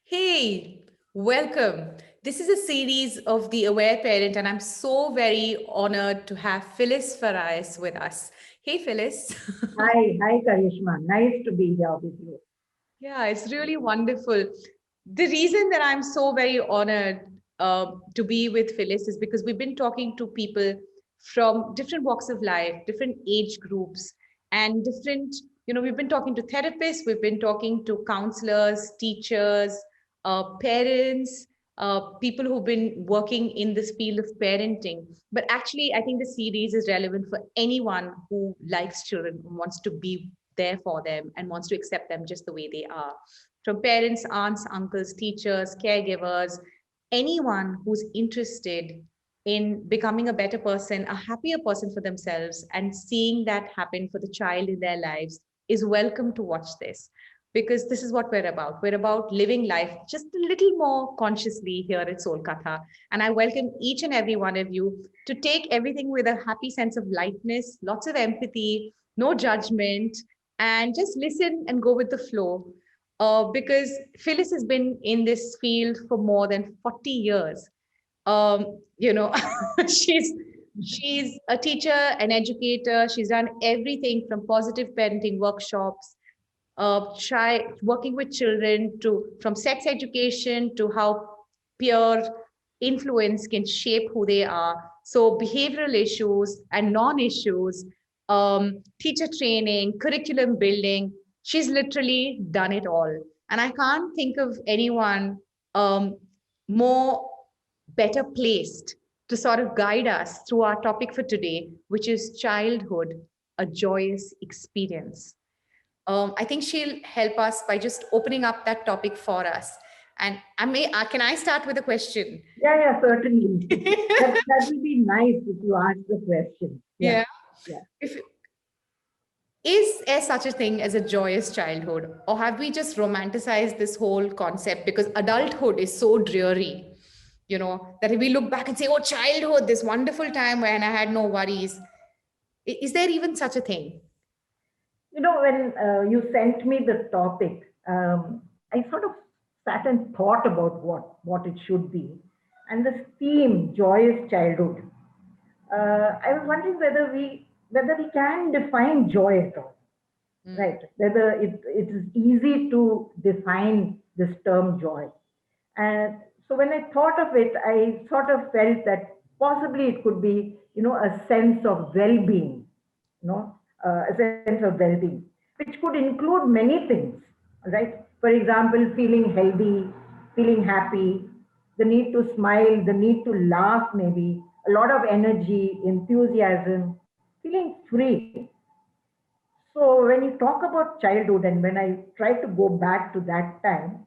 Hey, welcome. This is a series of The Aware Parent, and I'm so very honored to have Phyllis Farais with us. Hey, Phyllis. Hi, Karishma. Nice to be here with you. Yeah, it's really wonderful. The reason that I'm so very honored to be with Phyllis is because we've been talking to people from different walks of life, different age groups, and we've been talking to therapists, we've been talking to counselors, teachers, parents, people who've been working in this field of parenting. But actually, I think the series is relevant for anyone who likes children, who wants to be there for them and wants to accept them just the way they are. From parents, aunts, uncles, teachers, caregivers, anyone who's interested in becoming a better person, a happier person for themselves, and seeing that happen for the child in their lives is welcome to watch this because this is what we're about. We're about living life just a little more consciously here at Soul Katha. And I welcome each and every one of you to take everything with a happy sense of lightness, lots of empathy, no judgment, and just listen and go with the flow. Because Phyllis has been in this field for more than 40 years. You know, she's she's a teacher, an educator. She's done everything from positive parenting workshops, working with children, to from sex education to how peer influence can shape who they are. So behavioral issues and non-issues, teacher training, curriculum building. She's literally done it all. And I can't think of anyone um, more better placed to sort of guide us through our topic for today, which is childhood, a joyous experience. I think she'll help us by just opening up that topic for us. And can I start with a question? Yeah, certainly. That will be nice if you ask the question. Yeah, Yeah. yeah. If is there such a thing as a joyous childhood, or have we just romanticized this whole concept because adulthood is so dreary? That if we look back and say, "Oh, childhood, this wonderful time when I had no worries." Is there even such a thing? When you sent me the topic, I sort of sat and thought about what it should be. And this theme, joyous childhood, I was wondering whether we can define joy at all. Mm. Right, whether it is easy to define this term joy. And so when I thought of it, I sort of felt that possibly it could be, a sense of well-being, a sense of well-being, which could include many things, right? For example, feeling healthy, feeling happy, the need to smile, the need to laugh, maybe a lot of energy, enthusiasm, feeling free. So when you talk about childhood and when I try to go back to that time,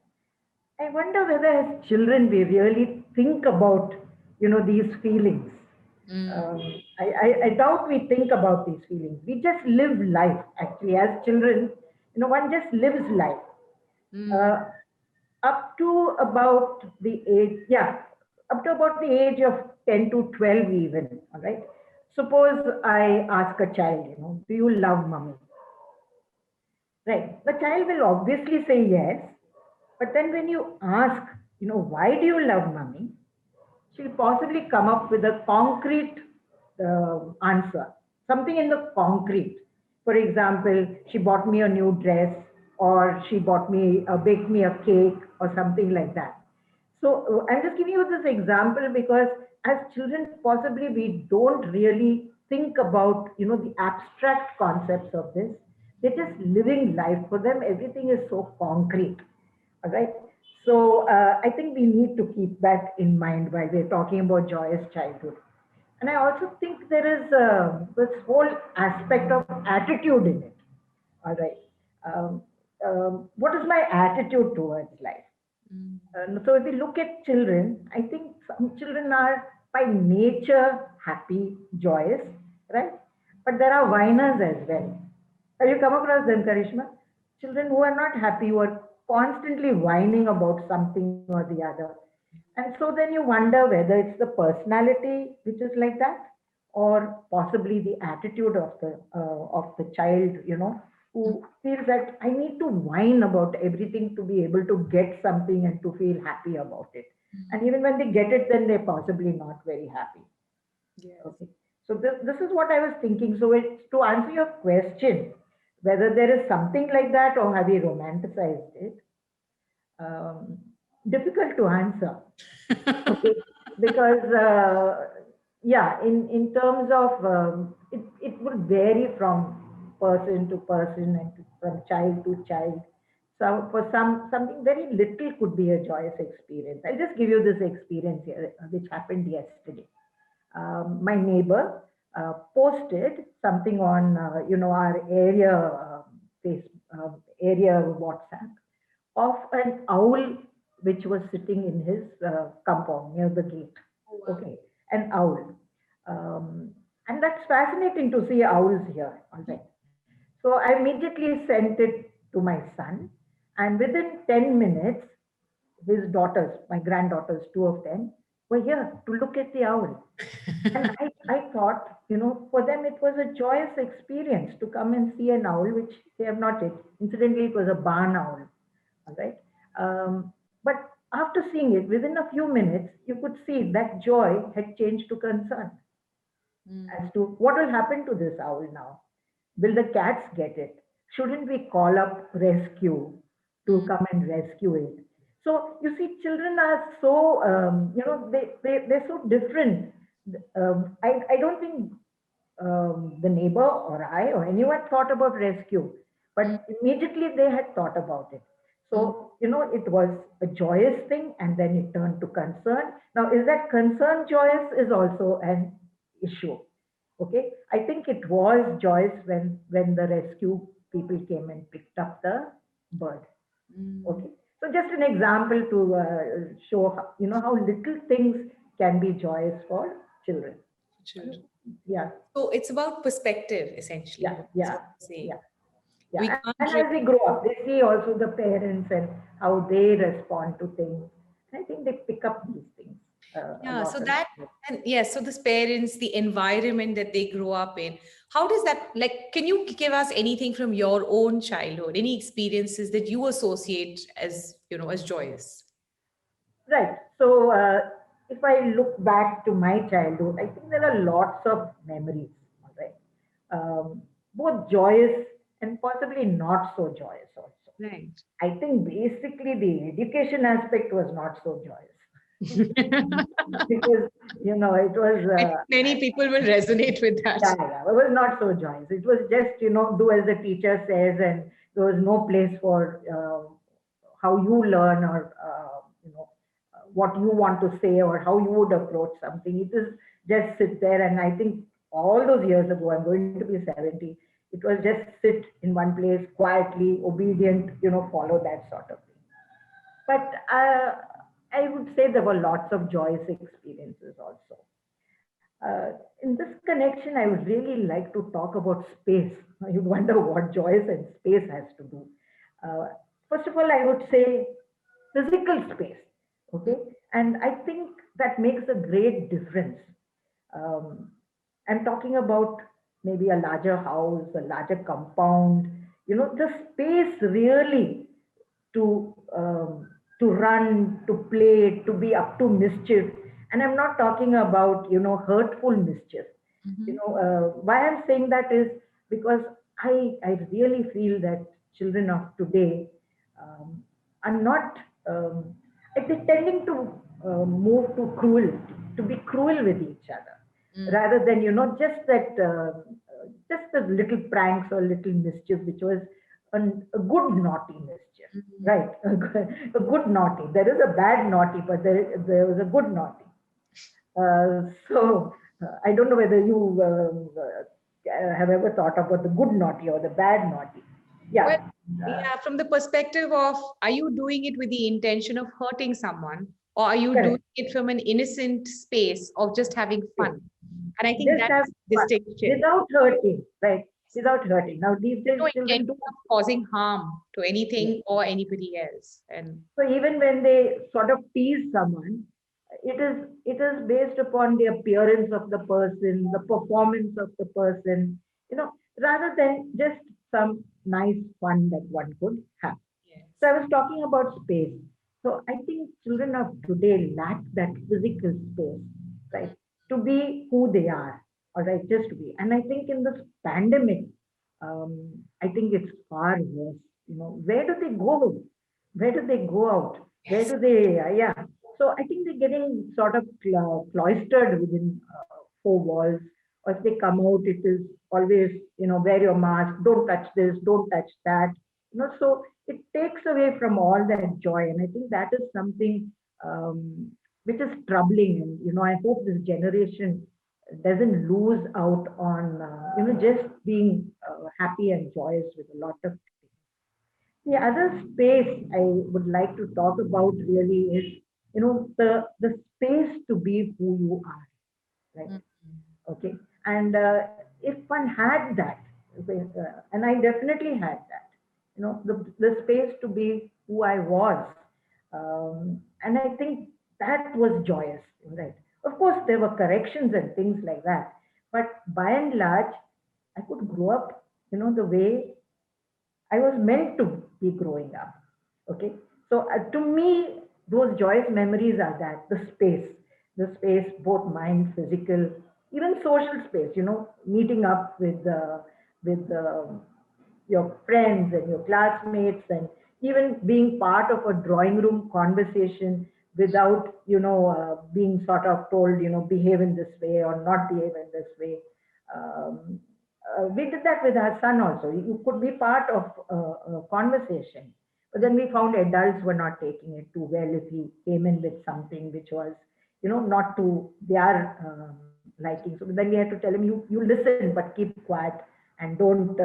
I wonder whether as children we really think about, these feelings. Mm. Um, I doubt we think about these feelings. We just live life actually as children. One just lives life. Mm. Uh, up to about the age, yeah, up to about the age of 10 to 12 even, all right? Suppose I ask a child, do you love mommy? Right. The child will obviously say yes. But then when you ask, why do you love mommy? She'll possibly come up with a concrete answer, something in the concrete. For example, she bought me a new dress, or she baked me a cake, or something like that. So I'm just giving you this example because as children, possibly we don't really think about, the abstract concepts of this. They're just living life. For them, everything is so concrete. All right. So I think we need to keep that in mind while we're talking about joyous childhood. And I also think there is this whole aspect of attitude in it. All right. Um, what is my attitude towards life? Mm. So if we look at children, I think some children are by nature happy, joyous, right? But there are whiners as well. Have you come across them, Karishma? Children who are not happy, who are constantly whining about something or the other. And so then you wonder whether it's the personality which is like that, or possibly the attitude of the child, who feels that I need to whine about everything to be able to get something and to feel happy about it. And even when they get it, then they're possibly not very happy. Yes. Okay. So this is what I was thinking. So to answer your question, whether there is something like that or have we romanticized it, um, difficult to answer. Okay, because yeah, in terms of it would vary from person to person and from child to child. So for something very little could be a joyous experience. I'll just give you this experience here, which happened yesterday. My neighbor posted something on our area face area WhatsApp of an owl which was sitting in his compound near the gate. Oh, wow. Okay, an owl. Um, and that's fascinating to see owls here. All right. So I immediately sent it to my son, and within 10 minutes, his daughters, my granddaughters, two of them, were here to look at the owl. And I thought, for them it was a joyous experience to come and see an owl, which they have not yet. Incidentally, it was a barn owl. All right. But after seeing it, within a few minutes, you could see that joy had changed to concern as to what will happen to this owl now. Will the cats get it? Shouldn't we call up rescue to Mm. come and rescue it? So you see, children are so, they're so different. I don't think the neighbor or I or anyone thought about rescue, Mm. but immediately they had thought about it. Mm. So, it was a joyous thing and then it turned to concern. Now, is that concern joyous is also an issue. Okay. I think it was joyous when the rescue people came and picked up the bird. Mm. Okay. So just an example to show how little things can be joyous for children. For children. Yeah. So it's about perspective, essentially. Yeah, That's yeah, what I'm yeah, saying. We yeah. And can't as really. we grow up, they see also the parents and how they respond to things. I think they pick up these things a Yeah, lot. so A that, lot. and yes, so this parents, the environment that they grow up in, how does that, like, can you give us anything from your own childhood, any experiences that you associate as, as joyous? Right. So if I look back to my childhood, I think there are lots of memories. All right. Both joyous and possibly not so joyous also. Right. I think basically the education aspect was not so joyous because it was I think many people will resonate with that. yeah, yeah, it was not so joyous. It was just, do as the teacher says, and there was no place for how you learn or, what you want to say or how you would approach something. It is just sit there. And I think all those years ago, I'm going to be 70, it was just sit in one place, quietly, obedient, follow that sort of thing. But I would say there were lots of joyous experiences also. In this connection, I would really like to talk about space. You'd wonder what joyous and space has to do. Uh, First of all, I would say physical space. Okay. And I think that makes a great difference. Um, I'm talking about maybe a larger house, a larger compound, the space really to run, to play, to be up to mischief. And I'm not talking about hurtful mischief. Mhm. Why I'm saying that is because I really feel that children of today um, are not they're tending to move to cruelty, to be cruel with each other, Mm. rather than just the little pranks or little mischief, which was a good naughty mischief, Mm. right? A good naughty. There is a bad naughty, but there was a good naughty. So I don't know whether you have ever thought about the good naughty or the bad naughty. Well, Yeah. Uh, yeah, from the perspective of, are you doing it with the intention of hurting someone, or are you doing Correct. it from an innocent space of just having Yes. fun? And I think Just have that's fun distinction. without hurting, right? Without hurting. Now these days No children intention do. of causing harm to Yes. anything or anybody else. And So even when they sort of tease someone, it is based upon the appearance of the person, the performance of the person, rather than just some nice fun that one could have. Yes. So I was talking about space. So I think children of today lack that physical space, right? To be who they are, all right, just to be. And I think in this pandemic, I think it's far worse. Where do they go? Where do they go out? Where Yes. do they, yeah. So I think they're getting sort of cloistered within four walls. Or if they come out, it is always, wear your mask, don't touch this, don't touch that. So it takes away from all that joy. And I think that is something which is troubling. And, I hope this generation doesn't lose out on, just being happy and joyous with a lot of things. The other space I would like to talk about really is, the space to be who you are, right? Mhm. Okay. And if one had that, and I definitely had that, the space to be who I was. And I think that was joyous, right? Of course, there were corrections and things like that. But by and large, I could grow up, the way I was meant to be growing up. Okay. So to me, those joyous memories are that the space, both mind, physical, even social space. Meeting up with your friends and your classmates, and even being part of a drawing room conversation without being sort of told behave in this way or not behave in this way. Um, we did that with our son also. You could be part of a conversation, but then we found adults were not taking it too well if he came in with something which was, not to their liking. So then we had to tell him, you listen, but keep quiet and don't,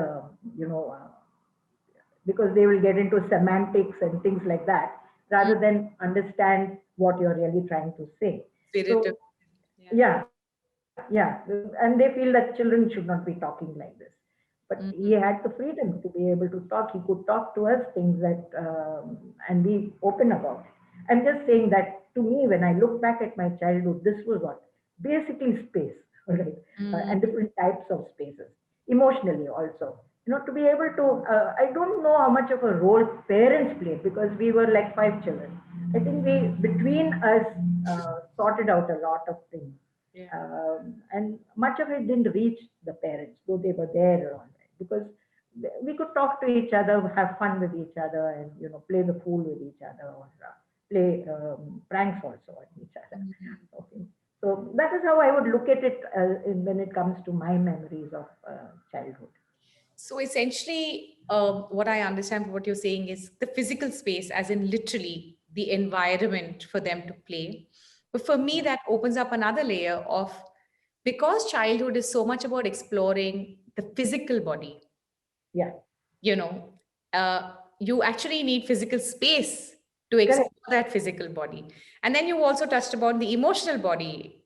because they will get into semantics and things like that, Mm. rather than understand what you're really trying to say. Spirit of, So yeah. yeah, and they feel that children should not be talking like this. But he Mhm. had the freedom to be able to talk. He could talk to us things that, and be open about it. I'm just saying that to me, when I look back at my childhood, this was what? Basically space, all right, Mm. and different types of spaces, emotionally also. To be able to, I don't know how much of a role parents played because we were like five children. I think we, between us, sorted out a lot of things, Yeah. and much of it didn't reach the parents, though they were there on it, because we could talk to each other, have fun with each other, and play the fool with each other, or play pranks also on each other. Mhm. Okay, so that is how I would look at it when it comes to my memories of childhood. So essentially, what I understand from what you're saying is the physical space, as in literally the environment for them to play. But for me, Yeah, that opens up another layer of, because childhood is so much about exploring the physical body, yeah, you know, you actually need physical space to explore correct. that physical body. And then you also touched upon the emotional body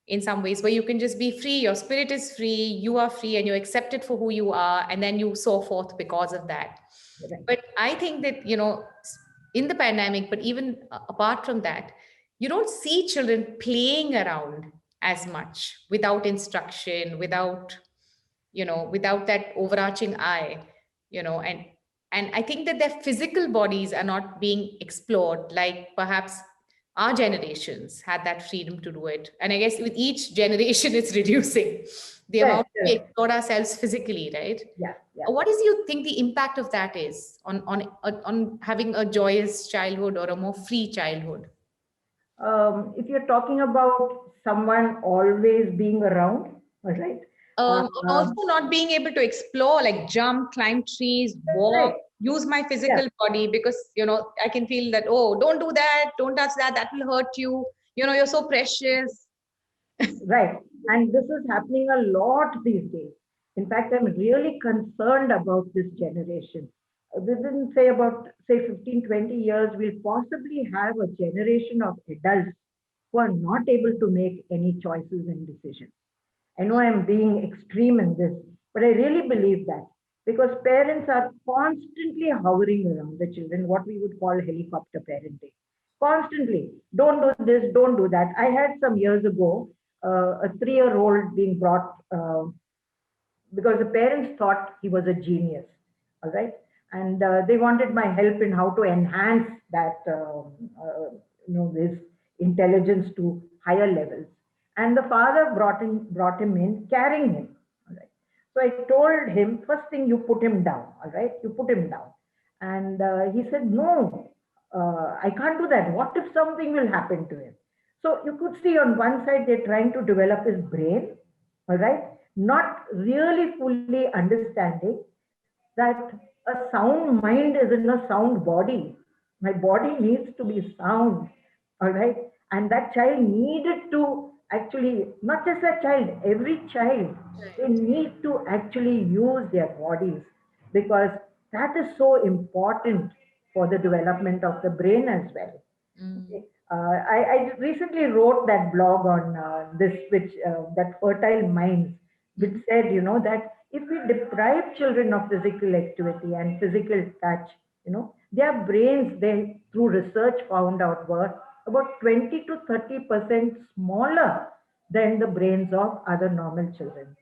in some ways, where you can just be free, your spirit is free, you are free, and you're accepted for who you are, and then you so forth because of that. Right. But I think that, in the pandemic, but even apart from that, you don't see children playing around as much without instruction, without that overarching eye, and I think that their physical bodies are not being explored like perhaps our generations had that freedom to do it. And I guess with each generation it's reducing the amount Correct, we correct. explore ourselves physically, right? Yeah, yeah. What do you think the impact of that is on having a joyous childhood or a more free childhood? If you're talking about someone always being around, all right. And also not being able to explore, like jump, climb trees, walk, Correct. use my Yeah, physical body, because I can feel that, oh, don't do that, don't touch that, that will hurt you. You're so precious. right. And this is happening a lot these days. In fact, I'm really concerned about this generation. Within, say, about, say, 15, 20 years, we'll possibly have a generation of adults who are not able to make any choices and decisions. I know I'm being extreme in this, but I really believe that because parents are constantly hovering around the children, what we would call helicopter parenting. Constantly, don't do this, don't do that. I had some years ago a 3-year-old being brought because the parents thought he was a genius. all right? And they wanted my help in how to enhance that, this intelligence to higher levels. And the father brought him in, carrying him, all right? So I told him, first thing, you put him down, all right? You put him down. And he said, no, I can't do that. What if something will happen to him? So you could see on one side, they're trying to develop his brain, all right? Not really fully understanding that a sound mind is in a sound body. My body needs to be sound, all right? And that child needed to actually, not just that child, every child, they Right. need to actually use their bodies, because that is so important for the development of the brain as well. Mm. Okay. I recently wrote that blog on this, which that fertile minds, which Mhm. said, that if we deprive children of physical activity and physical touch, their brains, they through research found out, were about 20 to 30% smaller than the brains of other normal children.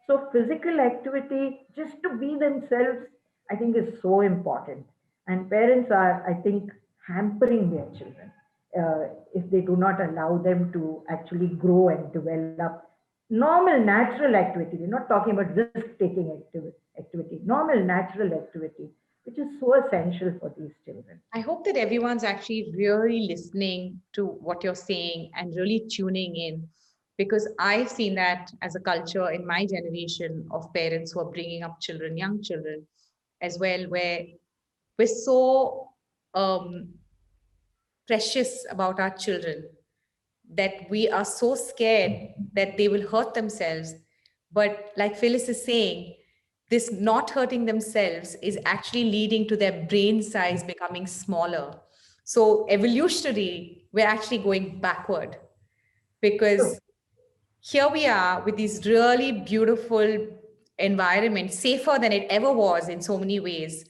So physical activity, just to be themselves, I think is so important. And parents are, I think, hampering their children if they do not allow them to actually grow and develop normal, natural activity. We're not talking about risk-taking activity, normal, natural activity, which is so essential for these children. I hope that everyone's actually really listening to what you're saying and really tuning in, because I've seen that as a culture in my generation of parents who are bringing up children, young children as well, where we're so um, precious about our children that we are so scared that they will hurt themselves. But like Phyllis is saying, this not hurting themselves is actually leading to their brain size becoming smaller. So evolutionary, we're actually going backward, So, because here we are with these really beautiful environments, safer than it ever was in so many ways.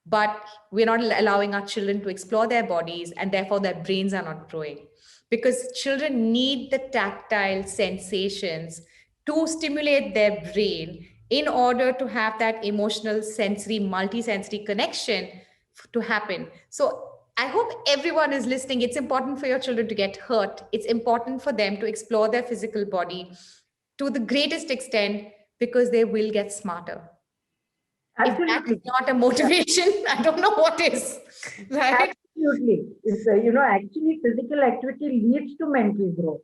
But we're not allowing our children to explore their bodies, and therefore their brains are not growing. Because children need the tactile sensations to stimulate their brain in order to have that emotional, sensory, multisensory connection to happen. So I hope everyone is listening. It's important for your children to get hurt. It's important for them to explore their physical body to the greatest extent, because they will get smarter. If that's absolutely. not a motivation, I don't know what is, right? Absolutely. It's, actually, physical activity leads to mental growth.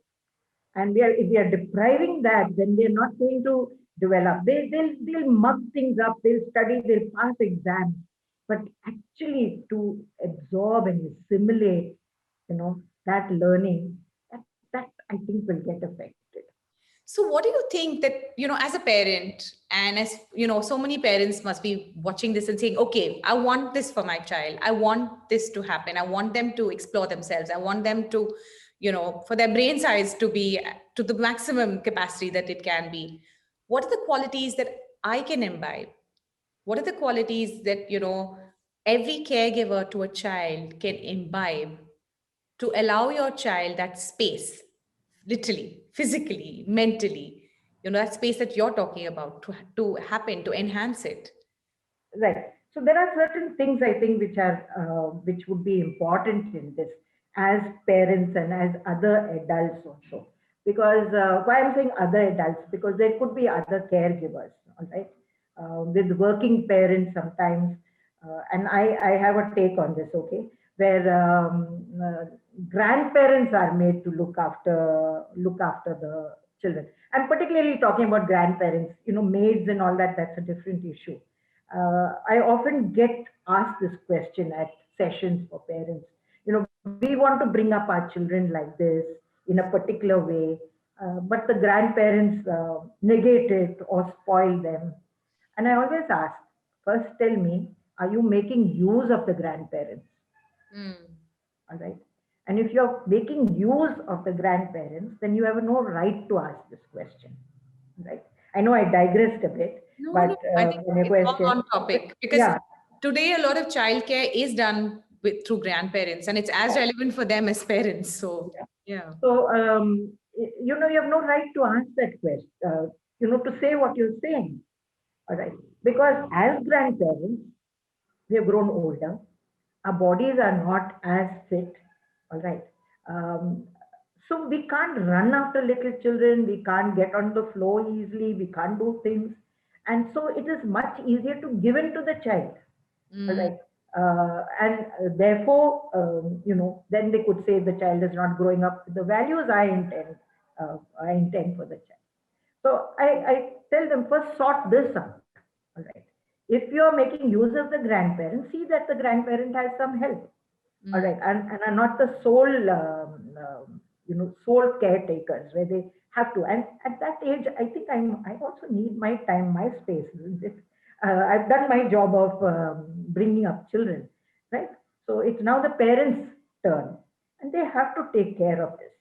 And if we are depriving that, then they're not going to develop. They'll mug things up, they'll study, they'll pass exams. But actually, to absorb and assimilate, that learning, that I think will get affected. So, what do you think that, as a parent, and as so many parents must be watching this and saying, okay, I want this for my child. I want this to happen. I want them to explore themselves. I want them to, for their brain size to be to the maximum capacity that it can be. What are the qualities that I can imbibe? What are the qualities that, every caregiver to a child can imbibe to allow your child that space, literally, physically, mentally, that space that you're talking about to happen, to enhance it? Right. So there are certain things I think which would be important in this as parents and as other adults also. Because why I'm saying other adults, because there could be other caregivers, all right? With working parents sometimes, and I have a take on this, okay, where grandparents are made to look after the children. I'm particularly talking about grandparents, maids and all that. That's a different issue. I often get asked this question at sessions for parents. We want to bring up our children like this in a particular way, but the grandparents negate it or spoil them. And I always ask, first tell me, are you making use of the grandparents? Mm. All right. And if you're making use of the grandparents, then you have no right to ask this question. Right. I know I digressed a bit, No, but no, I think from your it's all question, on but topic, because yeah, today a lot of childcare is done through grandparents, and it's as yeah, relevant for them as parents. So, yeah. yeah. So, you have no right to ask that question, to say what you're saying. All right. Because as grandparents, we have grown older, our bodies are not as fit, all right. Um, so we can't run after little children, we can't get on the floor easily, we can't do things. And so it is much easier to give in to the child, all Mm. right. And therefore, then they could say the child is not growing up with the values I intend for the child. So I tell them first sort this out. All right. If you're making use of the grandparent, see that the grandparent has some help. All Mm. right, and are not the sole, sole caretakers where they have to. And at that age, I think I also need my time, my space, isn't it? I've done my job of bringing up children, right? So it's now the parents' turn, and they have to take care of this.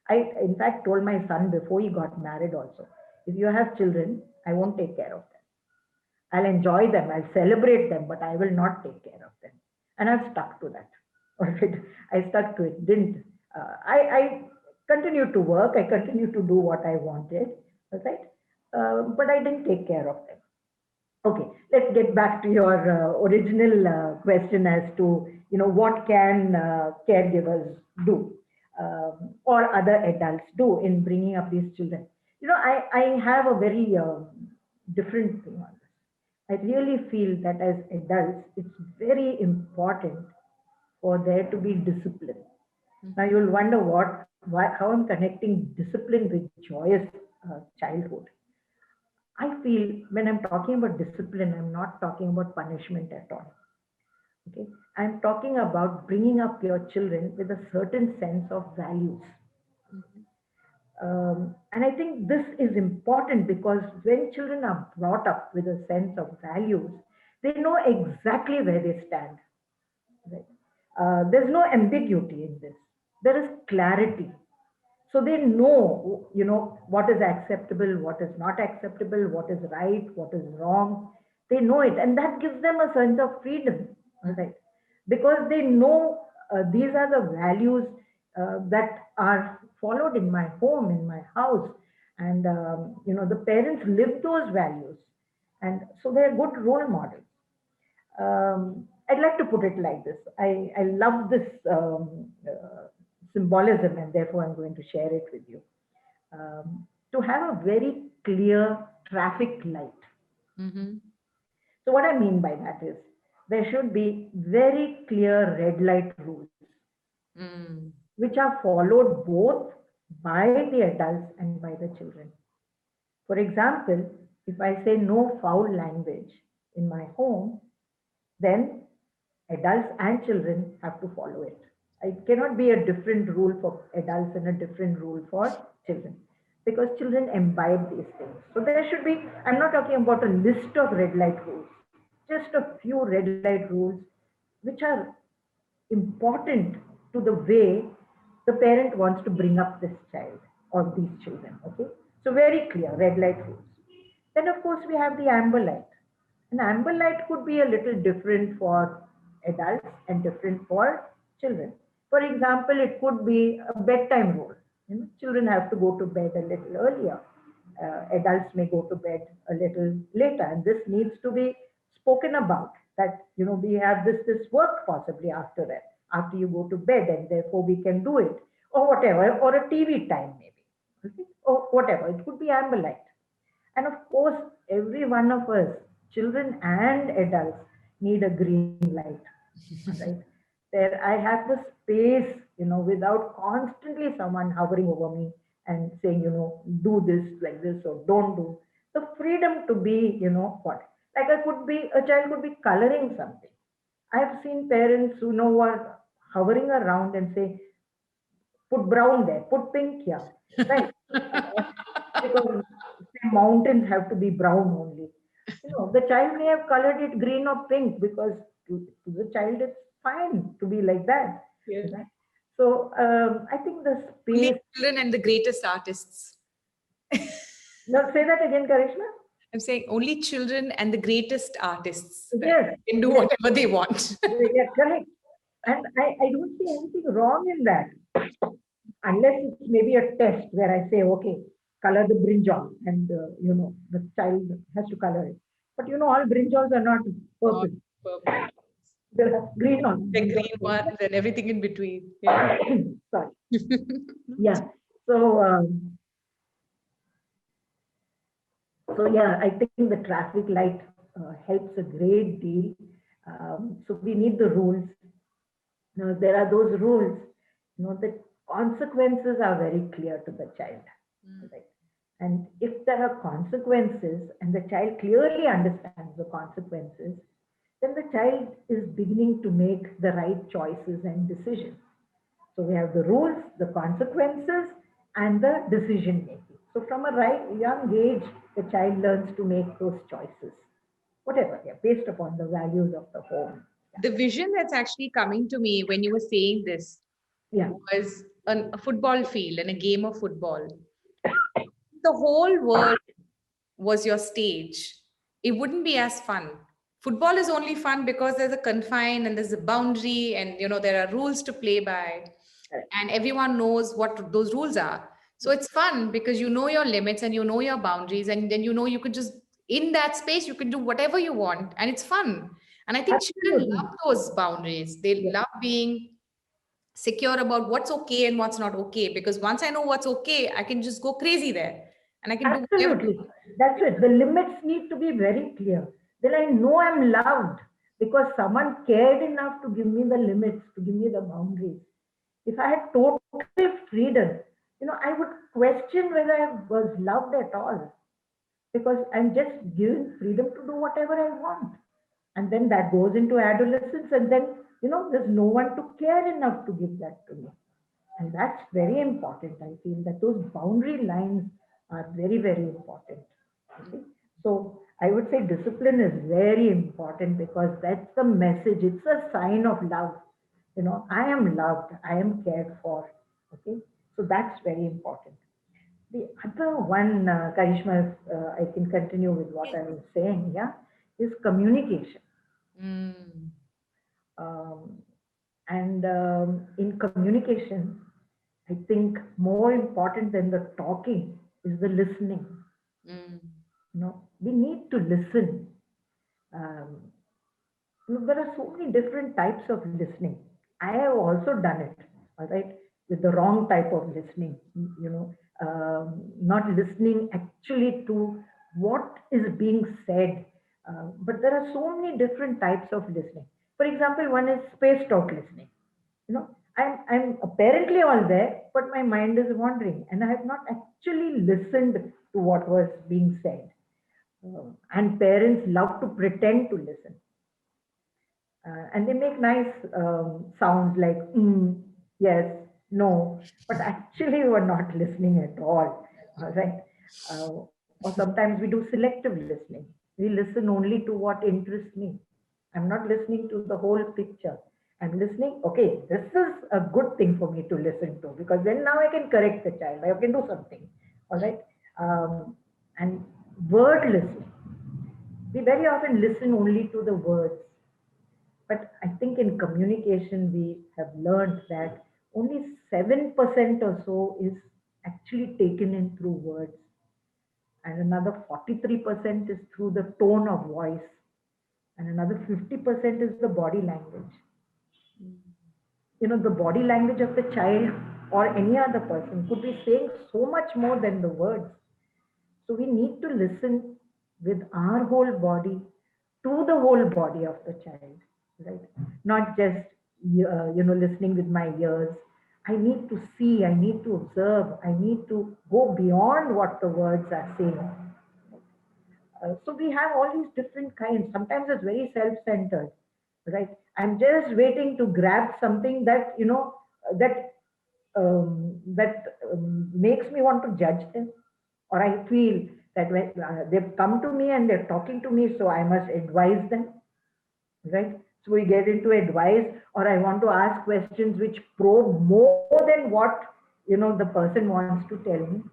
I, in fact, told my son before he got married also, if you have children, I won't take care of them. I'll enjoy them, I'll celebrate them, but I will not take care of them. And I've stuck to that. All right. I stuck to it. Didn't I continued to work, I continued to do what I wanted, all right? But I didn't take care of them. Okay, let's get back to your original question as to what can caregivers do or other adults do in bringing up these children. I have a very different thing on this. I really feel that as adults, it's very important for there to be discipline. Now Mhm. you'll wonder how I'm connecting discipline with joyous childhood. I feel when I'm talking about discipline, I'm not talking about punishment at all. Okay, I'm talking about bringing up your children with a certain sense of values. Mhm. And I think this is important because when children are brought up with a sense of values, they know exactly where they stand. Right? There's no ambiguity in this. There is clarity. So they know, what is acceptable, what is not acceptable, what is right, what is wrong. They know it, and that gives them a sense of freedom, all right? Because they know these are the values that are followed in my home, in my house, and the parents live those values, and so they're good role models. I'd like to put it like this. I love this symbolism, and therefore I'm going to share it with you. To have a very clear traffic light. Mhm. So, what I mean by that is there should be very clear red light rules, Mm. which are followed both by the adults and by the children. For example, if I say no foul language in my home, then adults and children have to follow it. It cannot be a different rule for adults and a different rule for children because children imbibe these things. So there should be, I'm not talking about a list of red light rules, just a few red light rules which are important to the way the parent wants to bring up this child or these children. Okay, so very clear red light rules. Then of course we have the amber light. An amber light could be a little different for adults and different for children. For example, it could be a bedtime rule. Children have to go to bed a little earlier. Adults may go to bed a little later, and this needs to be spoken about. That we have this work possibly after that, after you go to bed, and therefore we can do it, or whatever, or a TV time maybe, okay? Or whatever. It could be amber light. And of course, every one of us, children and adults, need a green light. Right? There, I have the space, without constantly someone hovering over me and saying, do this like this or don't do. The freedom to be, what? Like a child could be coloring something. I've seen parents who are hovering around and say, put brown there, put pink here, right? Uh, because mountains have to be brown only. The child may have colored it green or pink because to the child it's fine to be like that. Yeah. Right? So I think the Only space. children and the greatest artists. Now say that again, Karishma. I'm saying only children and the greatest artists, right, Yes, can do yes, whatever they want. yeah, correct. And I don't see anything wrong in that, unless it's maybe a test where I say, okay, color the brinjal, and the child has to color it. But all brinjals are not Not purple. purple. There are green ones. The green ones and everything in between. Yeah. Sorry. Yeah. So, yeah, I think the traffic light helps a great deal. So we need the rules. There are those rules. The consequences are very clear to the child. Right? And if there are consequences and the child clearly understands the consequences, then the child is beginning to make the right choices and decisions. So we have the rules, the consequences, and the decision making. So from a young age, the child learns to make those choices, whatever, yeah, based upon the values of the home. The vision that's actually coming to me when you were saying this Yeah, was a football field and a game of football. The whole world was your stage, it wouldn't be as fun. Football is only fun because there's a confine and there's a boundary, and there are rules to play by, correct. and everyone knows what those rules are. So it's fun because you know your limits and you know your boundaries, and then you could just in that space you can do whatever you want, and it's fun. And I think children Absolutely. love those boundaries. They Yes. love being secure about what's okay and what's not okay, because once I know what's okay, I can just go crazy there and I can do whatever. Absolutely. That's it. The limits need to be very clear. Then I know I'm loved because someone cared enough to give me the limits, to give me the boundaries. If I had total freedom, I would question whether I was loved at all because I'm just given freedom to do whatever I want. And then that goes into adolescence, and then, there's no one to care enough to give that to me. And that's very important. I feel that those boundary lines are very, very important. Okay. So I would say discipline is very important because that's the message. It's a sign of love. I am loved, I am cared for. Okay. So that's very important. The other one, Karishma, I can continue with what I was saying, yeah, is communication. Mm, Um, and in communication, I think more important than the talking is the listening. mm, We need to listen. Um, there are so many different types of listening. I have also done it, all right, with the wrong type of listening, not listening actually to what is being said. But there are so many different types of listening. For example, one is spaced out listening. I'm apparently all there, but my mind is wandering, and I have not actually listened to what was being said. And parents love to pretend to listen, and they make nice sounds like yes, no, but actually you are not listening at all right? Or sometimes we do selective listening. We listen only to what interests me. I'm not listening to the whole picture. I'm listening, okay, this is a good thing for me to listen to because then now I can correct the child, I can do something, all right? And word listening, we very often listen only to the words, but I think in communication, we have learned that only 7% or so is actually taken in through words, and another 43% is through the tone of voice, and another 50% is the body language. The body language of the child or any other person could be saying so much more than the words. So we need to listen with our whole body to the whole body of the child, right? Not just listening with my ears. I need to see. I need to observe. I need to go beyond what the words are saying. So we have all these different kinds. Sometimes it's very self-centered, right? I'm just waiting to grab something that makes me want to judge them, or I feel that when they've come to me and they're talking to me, so I must advise them, right? So we get into advice, or I want to ask questions which probe more than what the person wants to tell me.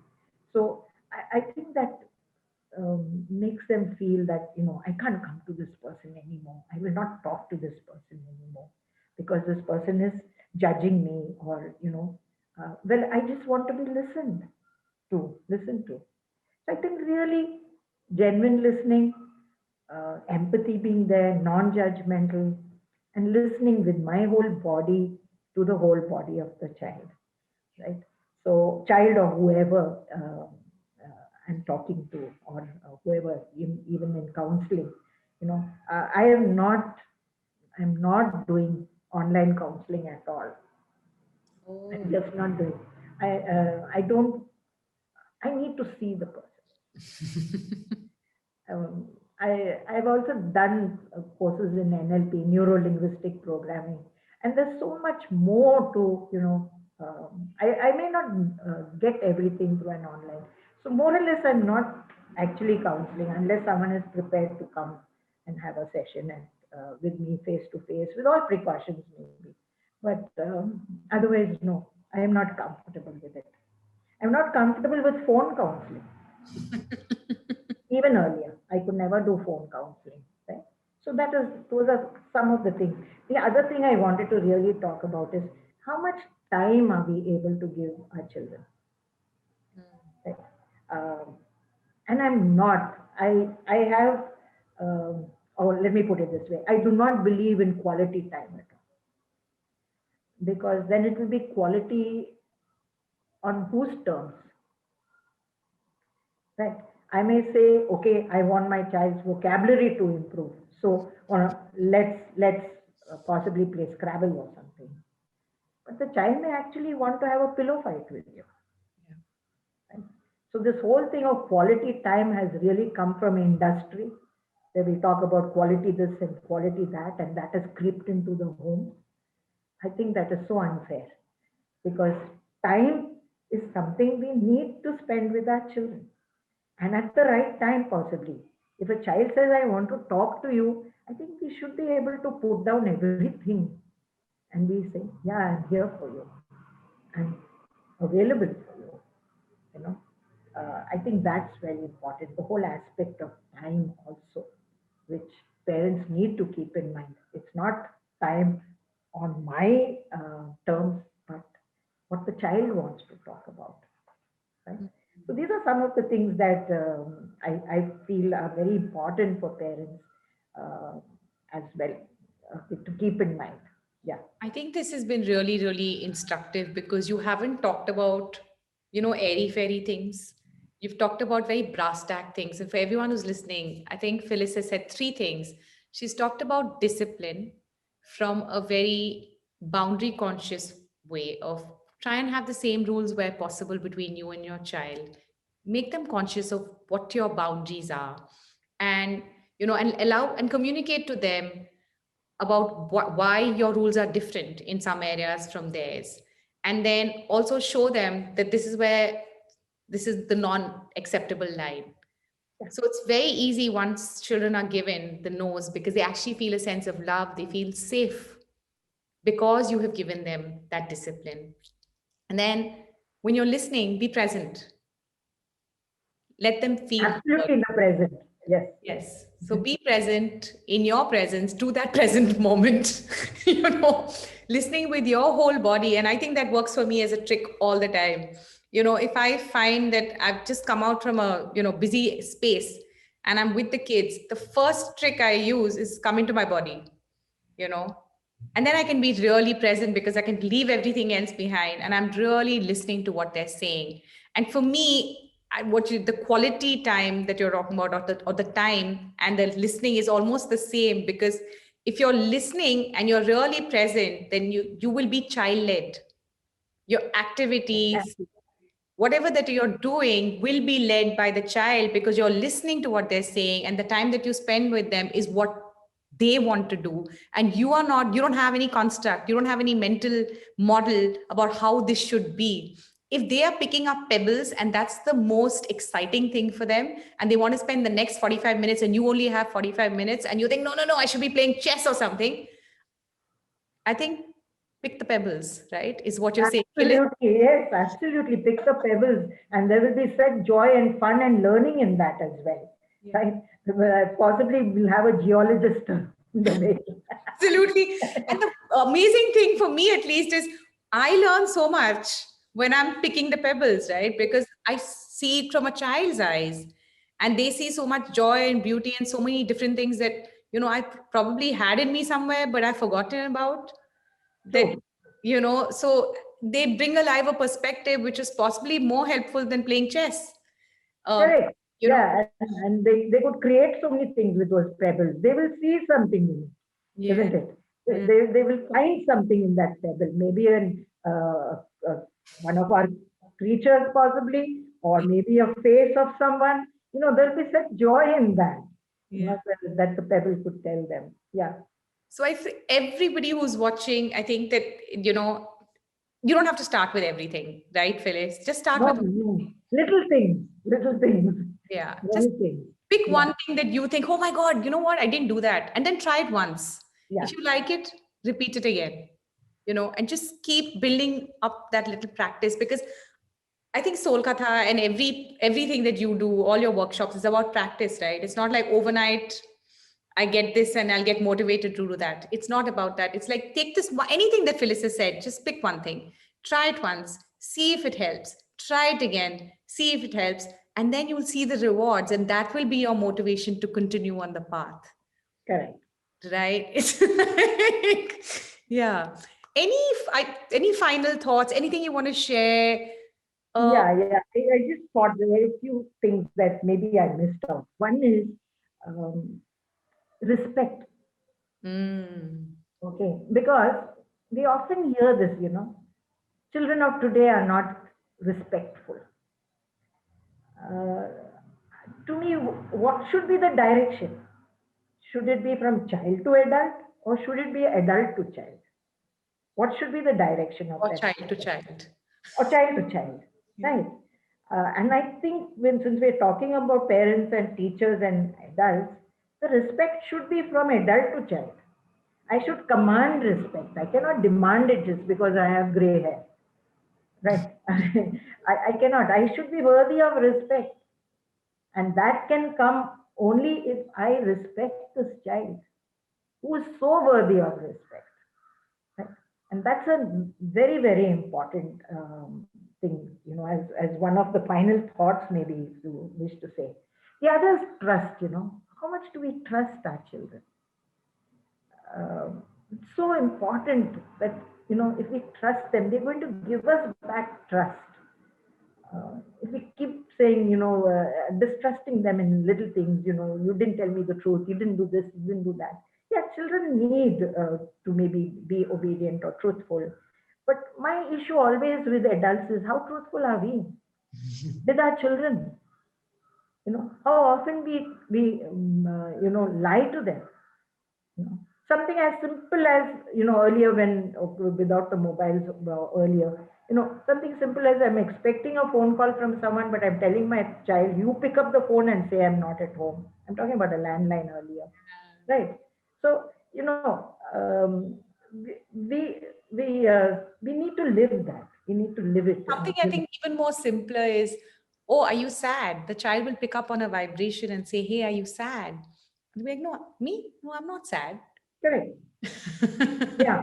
So I think that makes them feel that I can't come to this person anymore. I will not talk to this person anymore because this person is judging me, or well, I just want to be listened to. So I think really genuine listening, empathy being there, non-judgmental, and listening with my whole body to the whole body of the child, right? So, child or whoever I'm talking to, or whoever, even in counseling, I'm not doing online counseling at all. I'm Oh. just not doing. I don't. I need to see the person. Um, I've also done courses in NLP, neuro linguistic programming, and there's so much more to, I may not get everything through an online. So more or less, I'm not actually counseling unless someone is prepared to come and have a session and with me face to face with all precautions maybe. But otherwise, no, I am not comfortable with it. I'm not comfortable with phone counseling. Even earlier, I could never do phone counseling, right? So those are some of the things. The other thing I wanted to really talk about is how much time are we able to give our children, right? Um, and I'm not. I have. Or let me put it this way: I do not believe in quality time at all, because then it will be quality on whose terms, right? I may say, okay, I want my child's vocabulary to improve. So let's possibly play Scrabble or something. But the child may actually want to have a pillow fight with you. Right? So this whole thing of quality time has really come from industry, where we talk about quality this and quality that, and that has creeped into the home. I think that is so unfair, because time is something we need to spend with our children, and at the right time, possibly. If a child says, I want to talk to you, I think we should be able to put down everything and we say, yeah, I'm here for you. I'm available for you. You know, I think that's very important. The whole aspect of time also, which parents need to keep in mind. It's not time on my terms, but what the child wants to talk about. Right? So these are some of the things that I feel are very important for parents uh, as well to keep in mind. Yeah. I think this has been really, really instructive because you haven't talked about, airy fairy things. You've talked about very brass tack things. And for everyone who's listening, I think Phyllis has said three things. She's talked about discipline from a very boundary conscious way of try and have the same rules where possible between you and your child. Make them conscious of what your boundaries are, and and allow and communicate to them about why your rules are different in some areas from theirs, and then also show them that this is the non acceptable line. Yeah. So it's very easy once children are given the nose, because they actually feel a sense of love, they feel safe because you have given them that discipline. And then when you're listening, be present, let them feel heard. Absolutely in the present. Yes. Yes. So be present in your presence to that present moment, listening with your whole body. And I think that works for me as a trick all the time. If I find that I've just come out from a, busy space and I'm with the kids, the first trick I use is come into my body, you know, and then I can be really present because I can leave everything else behind and I'm really listening to what they're saying. And for me, the quality time that you're talking about, or the time and the listening is almost the same, because if you're listening and you're really present, then you will be child led. Your activities, Absolutely. whatever that you're doing, will be led by the child, because you're listening to what they're saying, and the time that you spend with them is what they want to do. And you don't have any construct, you don't have any mental model about how this should be. If they are picking up pebbles and that's the most exciting thing for them, and they want to spend the next 45 minutes and you only have 45 minutes, and you think, no, no, no, I should be playing chess or something, I think pick the pebbles, right? Is what you're saying, Phyllis. Absolutely. Yes, absolutely. Pick the pebbles, and there will be such joy and fun and learning in that as well. Yeah. Right? Possibly we'll have a geologist in the making. Absolutely. And the amazing thing for me, at least, is I learn so much when I'm picking the pebbles, right? Because I see it from a child's eyes, and they see so much joy and beauty and so many different things that I probably had in me somewhere, but I've forgotten about that, True. so they bring alive a perspective which is possibly more helpful than playing chess. Um, Correct. you know, Yeah, and they could create so many things with those pebbles. They will see something in it, yeah, isn't it? yeah, They will find something in that pebble. Maybe uh, one of our creatures, possibly, or maybe a face of someone. There'll be such joy in that. yeah. That the pebble could tell them. Yeah. So everybody who's watching, I think that, you don't have to start with everything, right, Phyllis? Just start No, with, no. Little things, yeah, just many things. pick Yeah, one thing that you think, oh my God, you know what? I didn't do that. And then try it once. yeah, If you like it, repeat it again, and just keep building up that little practice, because I think Soul Katha and everything that you do, all your workshops, is about practice, right? It's not like overnight I get this and I'll get motivated to do that. It's not about that. It's like, take this anything that Phyllis has said, just pick one thing, try it once, see if it helps, try it again, see if it helps, and then you'll see the rewards, and that will be your motivation to continue on the path, correct. right? It's like, yeah. Any final thoughts? Anything you want to share? Uh, Yeah, yeah. I just thought there were a few things that maybe I missed out. One is um, respect. mm, Okay, because we often hear this, children of today are not respectful. Uh, to me, what should be the direction? Should it be from child to adult, or should it be adult to child? What should be the direction of or that child to respect? child. Or child to child, Yeah. right? And I think since we're talking about parents and teachers and adults, the respect should be from adult to child. I should command respect. I cannot demand it just because I have gray hair, right? I cannot. I should be worthy of respect. And that can come only if I respect this child who is so worthy of respect. Right? And that's a very, very important thing, as one of the final thoughts, maybe, if you wish to say. The other is trust, How much do we trust our children? It's so important that, if we trust them, they're going to give us back trust. If we keep saying, distrusting them in little things, you didn't tell me the truth, you didn't do this, you didn't do that. Yeah, children need to maybe be obedient or truthful. But my issue always with adults is, how truthful are we with our children? How often we lie to them. You know, Something as simple as, earlier when, without the mobiles, earlier, something simple as, I'm expecting a phone call from someone, but I'm telling my child, you pick up the phone and say I'm not at home. I'm talking about a landline earlier, right? So, we need to live that. We need to live it. Something I think even more simpler is, oh, are you sad? The child will pick up on a vibration and say, hey, are you sad? And be like, no, me? No, I'm not sad. Correct. Yeah.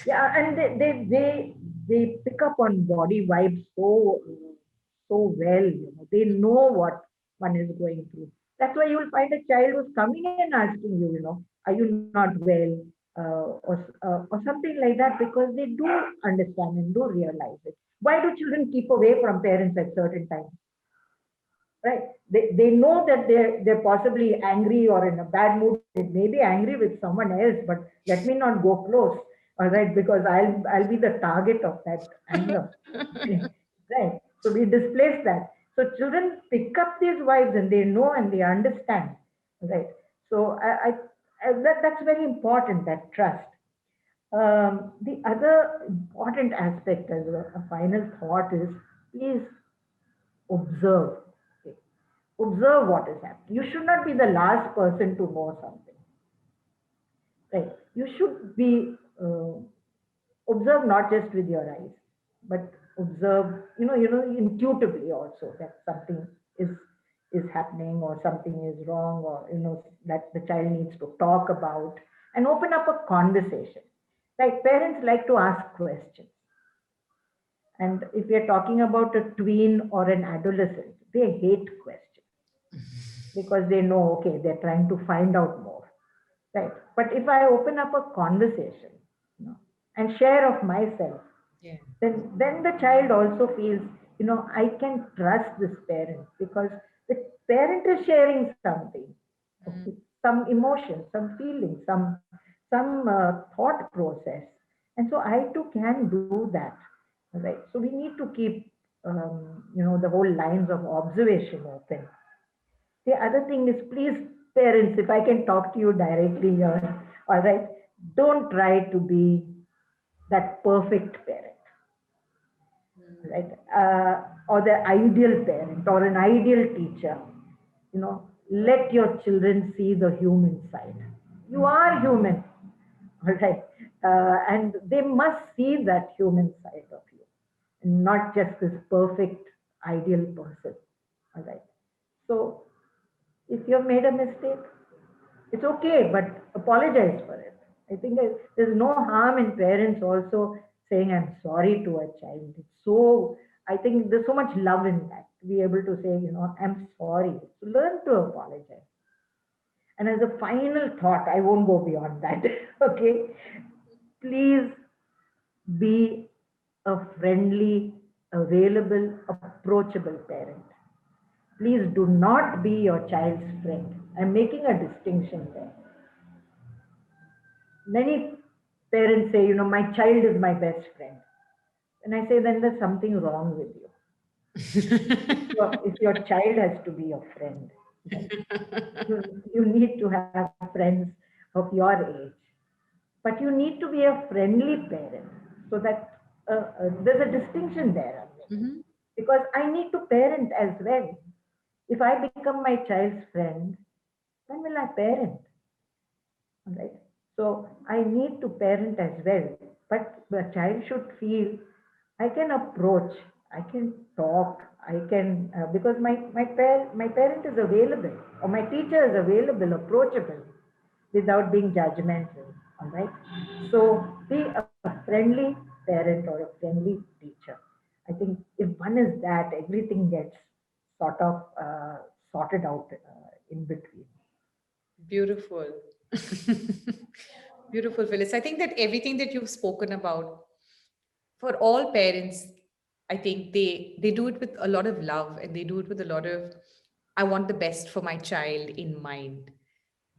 Yeah, and they pick up on body vibes so well. They know what one is going through. That's why you will find a child who's coming and asking you, are you not well, or something like that, because they do understand and do realize it. Why do children keep away from parents at certain times? Right? They know that they're possibly angry or in a bad mood. They may be angry with someone else, but let me not go close. All right, because I'll be the target of that anger. Right. So we displace that. So children pick up these vibes and they know and they understand. Right. So that's very important, that trust. The other important aspect as a final thought is, please observe. Okay. Observe what is happening. You should not be the last person to know something. Right? You should be observe not just with your eyes, but observe, intuitively also, that something is is happening, or something is wrong, or that the child needs to talk about, and open up a conversation. Like, parents like to ask questions, and if we are talking about a tween or an adolescent, they hate questions because they know, okay, they're trying to find out more, right? But if I open up a conversation, you know, and share of myself, Yeah. then the child also feels, I can trust this parent because the parent is sharing something, okay, Mm. some emotion, some feeling, some thought process, and so I too can do that, right? So we need to keep the whole lines of observation open. The other thing is, please, parents, if I can talk to you directly here, all right, don't try to be that perfect parent, Mm. right? Or the ideal parent or an ideal teacher. Let your children see the human side. You are human, all right? And they must see that human side of you, and not just this perfect, ideal person, all right? So, if you've made a mistake, it's okay, but apologize for it. I think there's no harm in parents also saying, I'm sorry to a child. I think there's so much love in that to be able to say, I'm sorry. So learn to apologize. And as a final thought, I won't go beyond that. Okay. Please be a friendly, available, approachable parent. Please do not be your child's friend. I'm making a distinction there. Many parents say, my child is my best friend. And I say, then there's something wrong with you. If your child has to be your friend, right? You need to have friends of your age. But you need to be a friendly parent so that there's a distinction there. Mhm. Because I need to parent as well. If I become my child's friend, when will I parent? Right? So I need to parent as well, but the child should feel I can approach, I can talk, I can because my parent is available or my teacher is available, approachable, without being judgmental. All right. So be a friendly parent or a friendly teacher. I think if one is that, everything gets sort of sorted out in between. Beautiful. Beautiful, Phyllis. I think that everything that you've spoken about, for all parents, I think they do it with a lot of love, and they do it with a lot of, I want the best for my child in mind.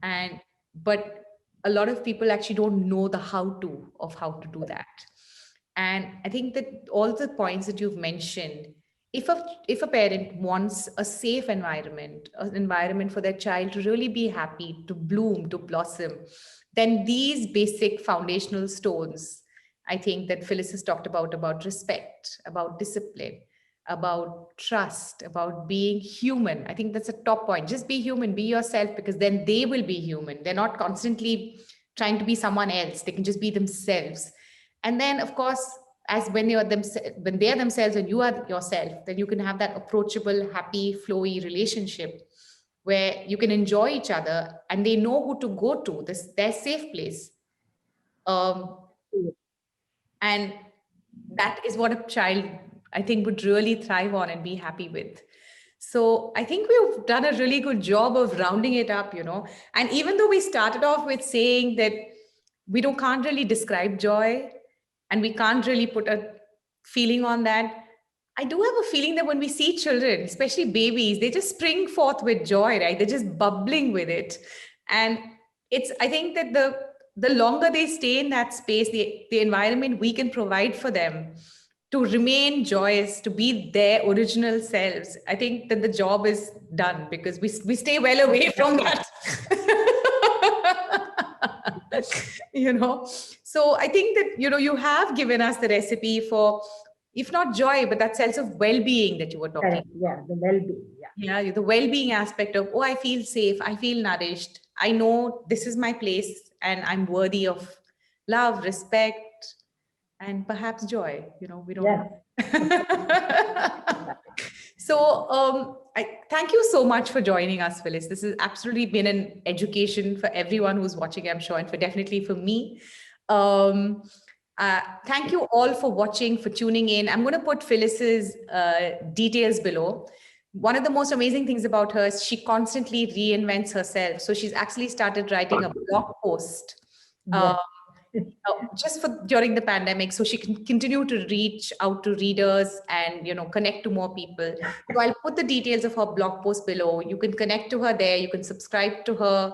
And but a lot of people actually don't know the how to of how to do that. And I think that all the points that you've mentioned, if a parent wants a safe environment, an environment for their child to really be happy, to bloom, to blossom, then these basic foundational stones, I think that Phyllis has talked about respect, about discipline, about trust, about being human. I think that's a top point. Just be human, be yourself, because then they will be human. They're not constantly trying to be someone else. They can just be themselves. And then, of course, as when they are themselves and you are yourself, then you can have that approachable, happy, flowy relationship where you can enjoy each other and they know who to go to, this their safe place. Um, and that is what a child, I think, would really thrive on and be happy with. So I think we've done a really good job of rounding it up. And even though we started off with saying that we don't can't really describe joy and we can't really put a feeling on that, I do have a feeling that when we see children, especially babies, they just spring forth with joy, right? They're just bubbling with it. And I think that the longer they stay in that space, the environment we can provide for them to remain joyous, to be their original selves, I think that the job is done because we stay well away from that. you know so I think that you have given us the recipe for, if not joy, but that sense of well-being that you were talking Correct. Yeah, the well-being. Yeah. about. Yeah, the well-being aspect of, oh, I feel safe, I feel nourished, I know this is my place and I'm worthy of love, respect, and perhaps joy. We don't Yes. know. So, I thank you so much for joining us, Phyllis. This has absolutely been an education for everyone who's watching, I'm sure, and for definitely for me. Um, Thank you all for watching, for tuning in. I'm going to put Phyllis's details below. one of the most amazing things about her is she constantly reinvents herself. So she's actually started writing a blog post. Yes. Just for during the pandemic, so she can continue to reach out to readers and connect to more people. So I'll put the details of her blog post below. You can connect to her there, you can subscribe to her,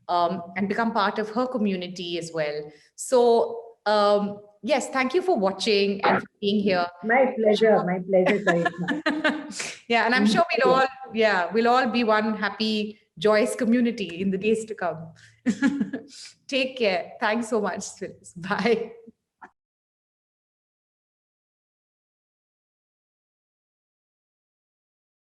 and become part of her community as well. So yes, thank you for watching and for being here. My pleasure. My pleasure, Karishma. Yeah, and I'm sure we'll all be one happy, joyous community in the days to come. Take care. Thanks so much, Phyllis. Bye.